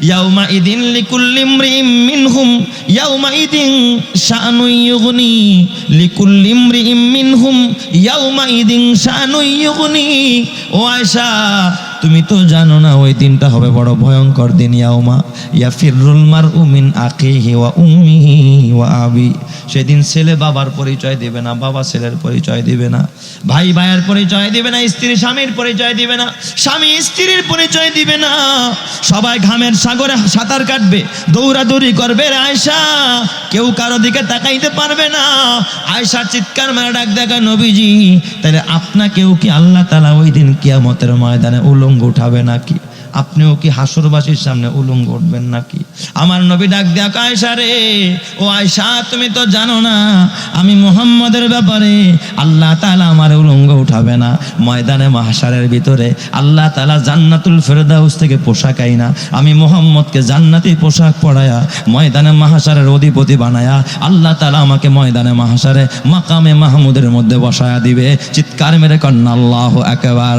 ইয়াউমা ইদিন লিকুল্লি ইমরিইম মিনহুম ইয়াউমা ইদিন শানুন ইউগনি লিকুল্লি ইমরিইম মিনহুম ইয়াউমা ইদিন শানুন ইউগনি। ও আয়েশা, তুমি তো জানো না ওই দিনটা হবে বড় ভয়ঙ্কর দিন। ইয়াউমা ইয়াফিরুল মারউ মিন আখিহি ওয়া উম্মিহি ওয়া আবি। সেদিন ছেলে বাবার পরিচয় দিবে না, বাবা ছেলের পরিচয় দিবে না, ভাই ভাইয়ের পরিচয় দিবে না, স্ত্রী স্বামীর পরিচয় দিবে না, স্বামী স্ত্রীর পরিচয় দিবে না। সবাই ঘামের সাগরে সাঁতার কাটবে, দৌড়াদৌড়ি করবে। আয়েশা, কেউ কারো দিকে তাকাইতে পারবে না। আয়েশা চিৎকার মেরে ডাক দেখায়, নবীজি, তাহলে আপনাকেও কি আল্লাহ তাআলা ওই দিন কিয়ামতের ময়দানে উলঙ্গ উঠাবে নাকি? আপনিও কি হাসরবাসীর সামনে উলঙ্গ উঠবেন নাকি? আমার নবী ডাক দেয়া, আয়েশা রে, ও আয়েশা, তুমি তো জানো না আমি মুহাম্মদের ব্যাপারে আল্লাহ তাআলা আমার উলঙ্গ উঠাবে না। ময়দানে মাহশারের ভিতরে আল্লাহ তাআলা জান্নাতুল ফেরদাউস থেকে পোশাক আইনা আমি মুহাম্মদকে জান্নাতি পোশাক পরায়া ময়দানে মাহশারের অধিপতি বানায়া আল্লাহ তাআলা আমাকে ময়দানে মাহশারে মাকামে মাহমুদের মধ্যে বসায়া দিবে। চিৎকার মেরে কন্না আল্লাহু আকবার।